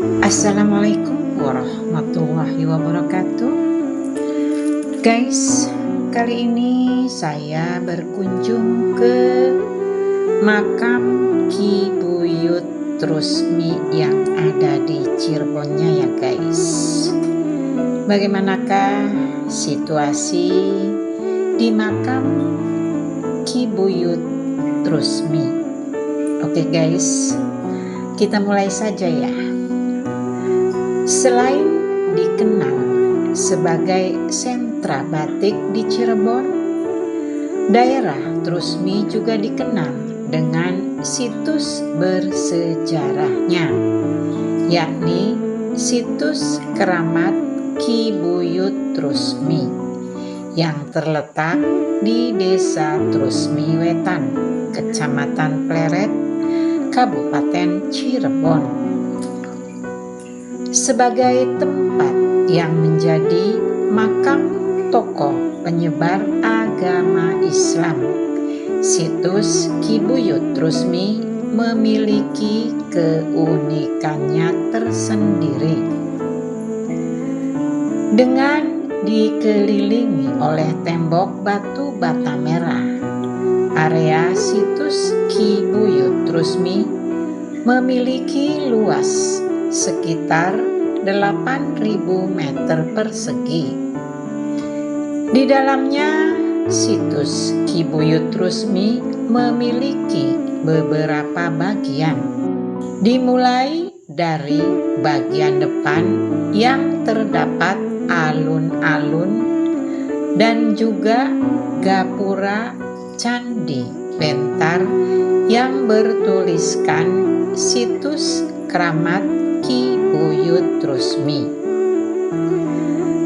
Assalamualaikum warahmatullahi wabarakatuh. Guys, kali ini saya berkunjung ke makam Ki Buyut Trusmi yang ada di Cirebonnya ya guys. Bagaimanakah situasi di makam Ki Buyut Trusmi? Oke guys, kita mulai saja ya. Selain dikenal sebagai sentra batik di Cirebon, daerah Trusmi juga dikenal dengan situs bersejarahnya, yakni situs Keramat Ki Buyut Trusmi yang terletak di Desa Trusmi Wetan, Kecamatan Pleret, Kabupaten Cirebon. Sebagai tempat yang menjadi makam tokoh penyebar agama Islam, situs Ki Buyut Trusmi memiliki keunikannya tersendiri. Dengan dikelilingi oleh tembok batu bata merah, area situs Ki Buyut Trusmi memiliki luas sekitar 8.000 meter persegi. Di dalamnya, situs Ki Buyut Trusmi memiliki beberapa bagian, dimulai dari bagian depan yang terdapat alun-alun dan juga gapura candi pentar yang bertuliskan situs Keramat Ki Buyut Trusmi.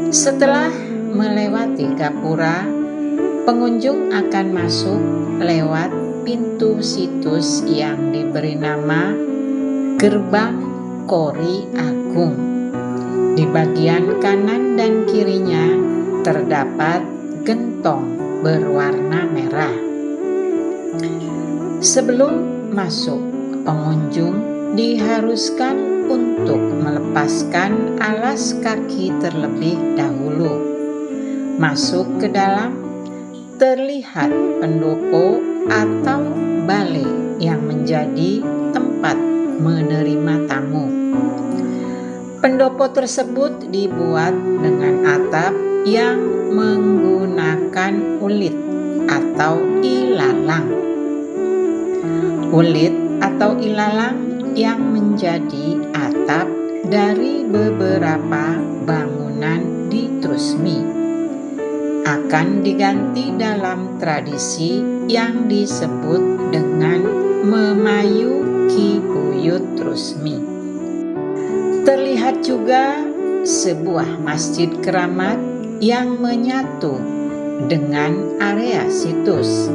Setelah melewati gapura, pengunjung akan masuk lewat pintu situs yang diberi nama Gerbang Kori Agung. Di bagian kanan dan kirinya terdapat gentong berwarna merah. Sebelum masuk, pengunjung diharuskan untuk melepaskan alas kaki terlebih dahulu. Masuk ke dalam, terlihat pendopo atau balai yang menjadi tempat menerima tamu. Pendopo tersebut dibuat dengan atap yang menggunakan ulit atau ilalang. Ulit atau ilalang yang menjadi atap dari beberapa bangunan di Trusmi akan diganti dalam tradisi yang disebut dengan memayu Ki Buyut Trusmi. Terlihat juga sebuah masjid keramat yang menyatu dengan area situs.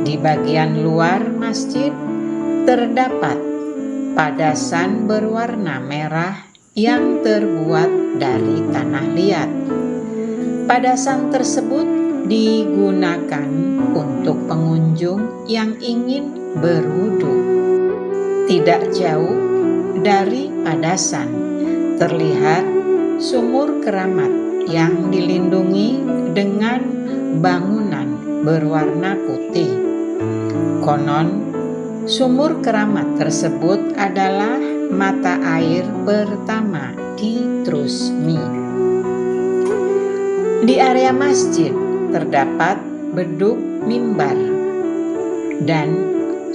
Di bagian luar masjid terdapat padasan berwarna merah yang terbuat dari tanah liat. Padasan tersebut digunakan untuk pengunjung yang ingin berwudu. Tidak jauh dari padasan terlihat sumur keramat yang dilindungi dengan bangunan berwarna putih. Konon sumur keramat tersebut adalah mata air pertama di Trusmi. Di area masjid terdapat beduk mimbar dan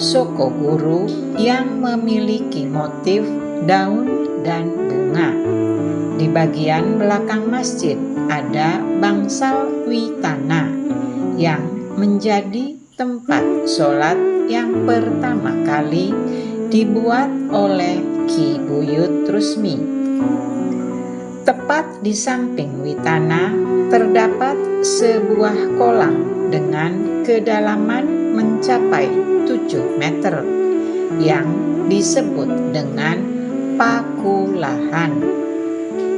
soko guru yang memiliki motif daun dan bunga. Di bagian belakang masjid ada bangsal witana yang menjadi tempat sholat yang pertama kali dibuat oleh Ki Buyut Trusmi. Tepat di samping witana terdapat sebuah kolam dengan kedalaman mencapai 7 meter yang disebut dengan Pakulahan.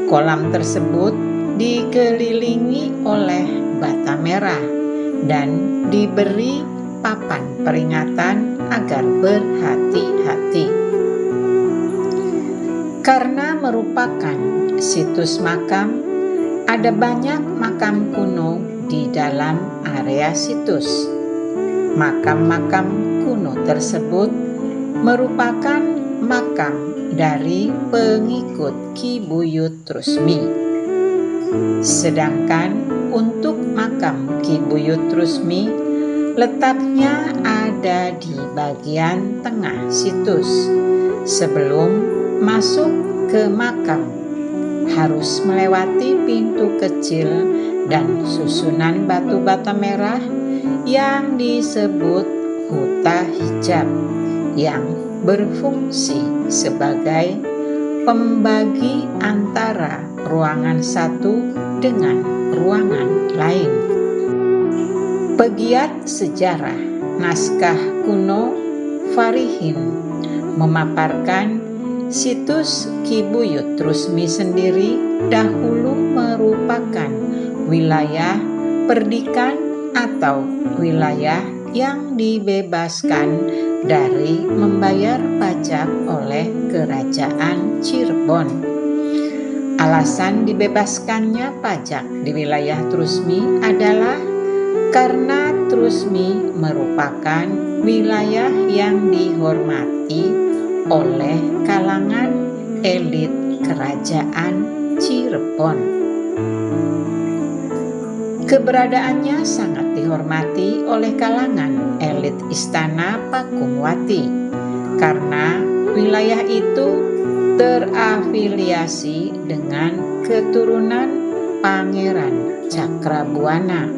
Kolam tersebut dikelilingi oleh bata merah dan diberi papan peringatan agar berhati-hati. Karena merupakan situs makam, ada banyak makam kuno di dalam area situs. Makam-makam kuno tersebut merupakan makam dari pengikut Ki Buyut Trusmi. Sedangkan untuk makam Ki Buyut Trusmi letaknya ada di bagian tengah situs. Sebelum masuk ke makam, harus melewati pintu kecil dan susunan batu bata merah yang disebut huta hijab, yang berfungsi sebagai pembagi antara ruangan satu dengan ruangan lain. Pegiat sejarah naskah kuno Farihin memaparkan situs Ki Buyut Trusmi sendiri dahulu merupakan wilayah perdikan atau wilayah yang dibebaskan dari membayar pajak oleh Kerajaan Cirebon. Alasan dibebaskannya pajak di wilayah Trusmi adalah karena Trusmi merupakan wilayah yang dihormati oleh kalangan elit Kerajaan Cirebon. Keberadaannya sangat dihormati oleh kalangan elit Istana Pakungwati karena wilayah itu terafiliasi dengan keturunan Pangeran Cakrabuana.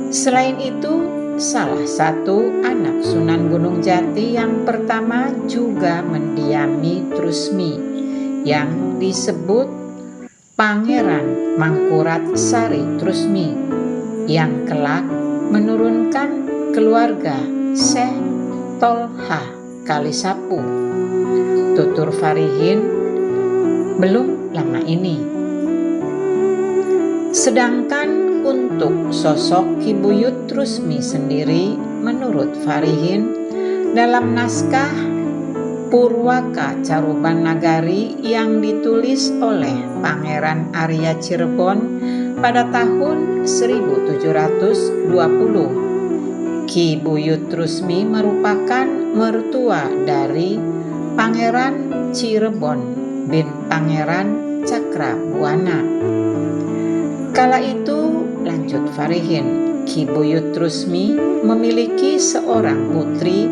Selain itu, salah satu anak Sunan Gunung Jati yang pertama juga mendiami Trusmi, yang disebut Pangeran Mangkurat Sari Trusmi, yang kelak menurunkan keluarga Syekh Tolha Kalisapu. Tutur Farihin belum lama ini. Sedangkan untuk sosok Ki Buyut Trusmi sendiri, menurut Farihin, dalam naskah Purwaka Caruban Nagari yang ditulis oleh Pangeran Arya Cirebon pada tahun 1720, Ki Buyut Trusmi merupakan mertua dari Pangeran Cirebon bin Pangeran Cakrabuana. Kala itu, lanjut Farihin, Ki Buyut Trusmi memiliki seorang putri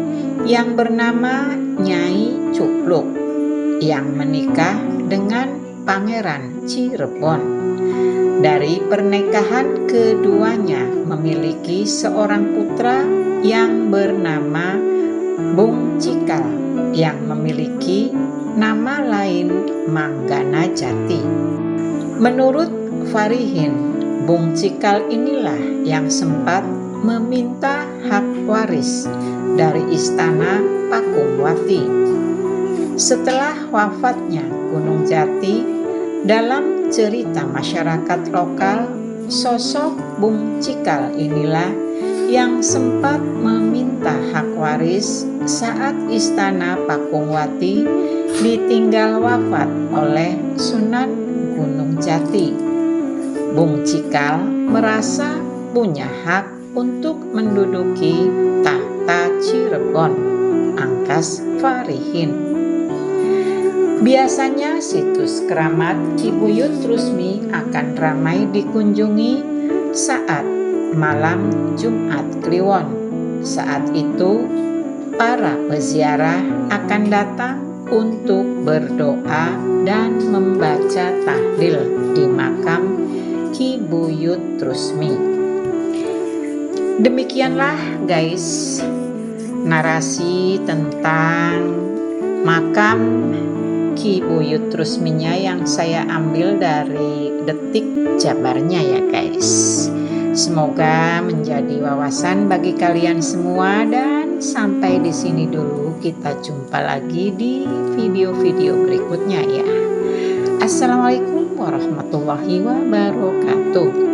yang bernama Nyai Cupluk yang menikah dengan Pangeran Cirebon. Dari pernikahan keduanya memiliki seorang putra yang bernama Bung Cikal yang memiliki nama lain Manggana Jati. Menurut Farihin, Bung Cikal inilah yang sempat meminta hak waris dari Istana Pakungwati. Setelah wafatnya Gunung Jati, dalam cerita masyarakat lokal, sosok Bung Cikal inilah yang sempat meminta hak waris saat Istana Pakungwati ditinggal wafat oleh Sunan Gunung Jati. Bung Cikal merasa punya hak untuk menduduki tahta Cirebon, angkas Farihin. Biasanya situs keramat Ki Buyut Trusmi akan ramai dikunjungi saat malam Jumat Kliwon. Saat itu, para peziarah akan datang untuk berdoa dan membaca tahlil di makam Ki Buyut Trusmi. Demikianlah guys, narasi tentang makam Ki Buyut Trusminya yang saya ambil dari Detik Jabarnya ya guys. Semoga menjadi wawasan bagi kalian semua, dan sampai di sini dulu, kita jumpa lagi di video-video berikutnya ya. Assalamualaikum warahmatullahi wabarakatuh.